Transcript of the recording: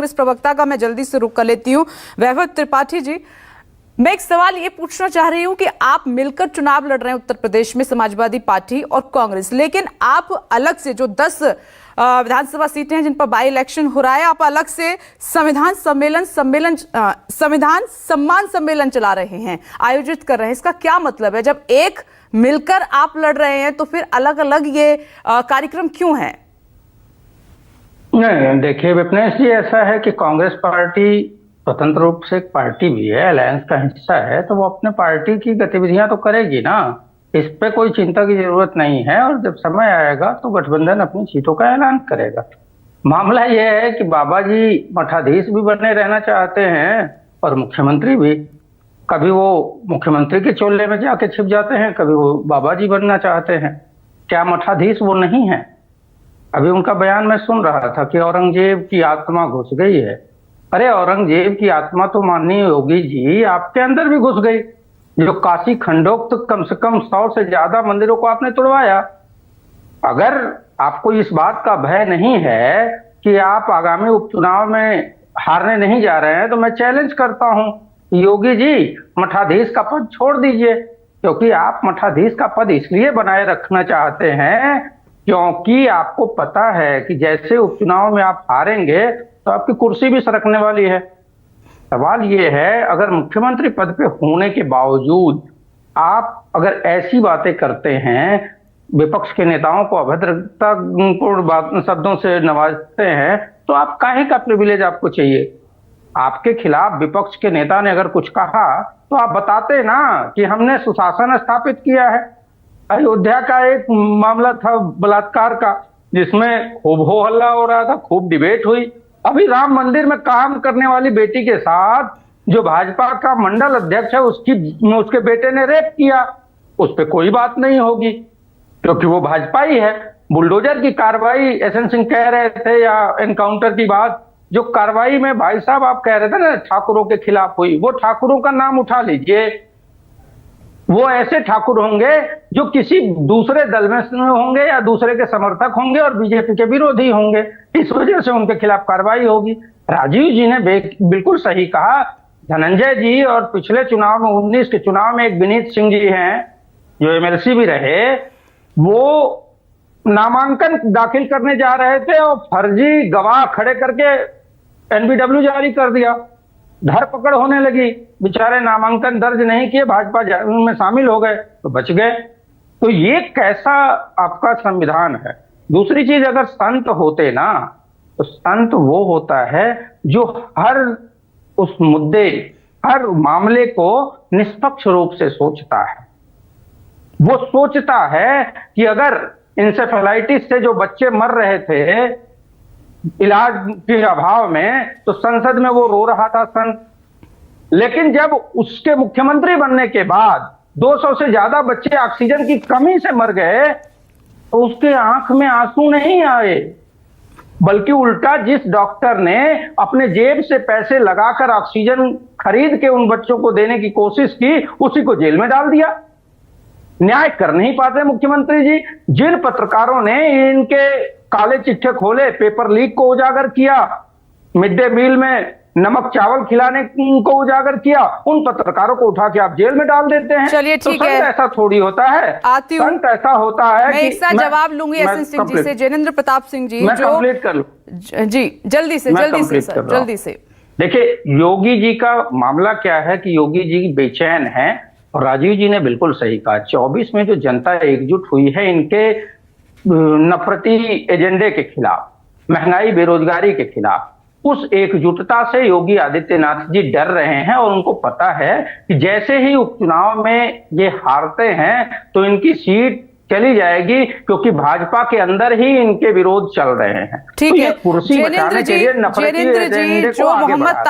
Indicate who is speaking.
Speaker 1: कांग्रेस प्रवक्ता का मैं जल्दी से रुख कर लेती हूँ। वैभव त्रिपाठी जी, मैं एक सवाल ये पूछना चाह रही हूँ कि आप मिलकर चुनाव लड़ रहे हैं उत्तर प्रदेश में, समाजवादी पार्टी और कांग्रेस, लेकिन आप अलग से जो 10 विधानसभा सीटें हैं जिन पर बाई इलेक्शन हो रहा है, आप अलग से संविधान सम्मान सम्मेलन चला रहे हैं, आयोजित कर रहे हैं। इसका क्या मतलब है? जब एक मिलकर आप लड़ रहे हैं तो फिर अलग अलग ये कार्यक्रम क्यों है?
Speaker 2: नहीं, देखिए विपनेश जी, ऐसा है कि कांग्रेस पार्टी स्वतंत्र रूप से एक पार्टी भी है, अलायंस का हिस्सा है, तो वो अपने पार्टी की गतिविधियां तो करेगी ना, इस पे कोई चिंता की जरूरत नहीं है। और जब समय आएगा तो गठबंधन अपनी सीटों का ऐलान करेगा। मामला यह है कि बाबा जी मठाधीश भी बने रहना चाहते हैं और मुख्यमंत्री भी। कभी वो मुख्यमंत्री के चोले में जाके छिप जाते हैं, कभी वो बाबा जी बनना चाहते हैं। क्या मठाधीश वो नहीं है? अभी उनका बयान मैं सुन रहा था कि औरंगजेब की आत्मा घुस गई है। अरे औरंगजेब की आत्मा तो माननीय योगी जी आपके अंदर भी घुस गई। जो काशी खंडोक्त कम से कम 100 से ज्यादा मंदिरों को आपने तोड़वाया। अगर आपको इस बात का भय नहीं है कि आप आगामी उपचुनाव में हारने नहीं जा रहे हैं, तो मैं चैलेंज करता हूं, योगी जी मठाधीश का पद छोड़ दीजिए। क्योंकि आप मठाधीश का पद इसलिए बनाए रखना चाहते हैं क्योंकि आपको पता है कि जैसे उपचुनाव में आप हारेंगे तो आपकी कुर्सी भी सरकने वाली है। सवाल ये है, अगर मुख्यमंत्री पद पे होने के बावजूद आप अगर ऐसी बातें करते हैं, विपक्ष के नेताओं को अभद्रतापूर्ण शब्दों से नवाजते हैं, तो आप काहे का प्रिविलेज आपको चाहिए? आपके खिलाफ विपक्ष के नेता ने अगर कुछ कहा तो आप बताते ना कि हमने सुशासन स्थापित किया है। अयोध्या का एक मामला था बलात्कार का, जिसमें खूब हो हल्ला हो रहा था, खूब डिबेट हुई। अभी राम मंदिर में काम करने वाली बेटी के साथ जो भाजपा का मंडल अध्यक्ष है उसके बेटे ने रेप किया, उस पर कोई बात नहीं होगी क्योंकि वो भाजपा ही है। बुलडोजर की कार्रवाई एसएन सिंह कह रहे थे, या एनकाउंटर की बात, जो कार्रवाई में भाई साहब आप कह रहे थे ना ठाकुरों के खिलाफ हुई, वो ठाकुरों का नाम उठा लीजिए। वो ऐसे ठाकुर होंगे जो किसी दूसरे दल में होंगे या दूसरे के समर्थक होंगे और बीजेपी के विरोधी होंगे, इस वजह से उनके खिलाफ कार्रवाई होगी। राजीव जी ने बिल्कुल सही कहा। धनंजय जी और पिछले चुनाव में 19 के चुनाव में एक विनीत सिंह जी हैं जो एमएलसी भी रहे, वो नामांकन दाखिल करने जा रहे थे और फर्जी गवाह खड़े करके एनबीडब्ल्यू जारी कर दिया। धरपकड़ होने लगी, बेचारे नामांकन दर्ज नहीं किए, भाजपा में शामिल हो गए तो बच गए। तो ये कैसा आपका संविधान है? दूसरी चीज, अगर संत होते ना, तो संत वो होता है जो हर उस मुद्दे, हर मामले को निष्पक्ष रूप से सोचता है। वो सोचता है कि अगर इंसेफेलाइटिस से जो बच्चे मर रहे थे इलाज के अभाव में, तो संसद में वो रो रहा था संत। लेकिन जब उसके मुख्यमंत्री बनने के बाद 200 से ज्यादा बच्चे ऑक्सीजन की कमी से मर गए, तो उसके आंख में आंसू नहीं आए, बल्कि उल्टा जिस डॉक्टर ने अपने जेब से पैसे लगाकर ऑक्सीजन खरीद के उन बच्चों को देने की कोशिश की, उसी को जेल में डाल दिया। न्याय कर नहीं पाते मुख्यमंत्री जी। जिन पत्रकारों ने इनके काले चिट्ठे खोले, पेपर लीक को उजागर किया, मिड डे मील में नमक चावल खिलाने को उजागर किया, उन पत्रकारों को उठा के आप जेल में डाल देते हैं।
Speaker 1: चलिए ठीक है,
Speaker 2: ऐसा थोड़ी होता है। संत ऐसा होता है।
Speaker 1: मैं एक साथ जवाब लूंगी एसएन सिंह जी से। जेनेंद्र प्रताप सिंह जी,
Speaker 2: मैं कंप्लीट कर लूं
Speaker 1: जी, जल्दी से सर, जल्दी से।
Speaker 2: देखिए, योगी जी का मामला क्या है कि योगी जी बेचैन हैं और राजीव जी ने बिल्कुल सही कहा। 24 में जो जनता एकजुट हुई है इनके नफरती एजेंडे के खिलाफ, महंगाई बेरोजगारी के खिलाफ, उस एकजुटता से योगी आदित्यनाथ जी डर रहे हैं और उनको पता है कि जैसे ही उपचुनाव में ये हारते हैं तो इनकी सीट चली जाएगी, क्योंकि भाजपा के अंदर ही इनके विरोध चल रहे हैं।
Speaker 1: ठीक है,
Speaker 2: कुर्सी बचाने के लिए नफरती एजेंडे को आगे बढ़ा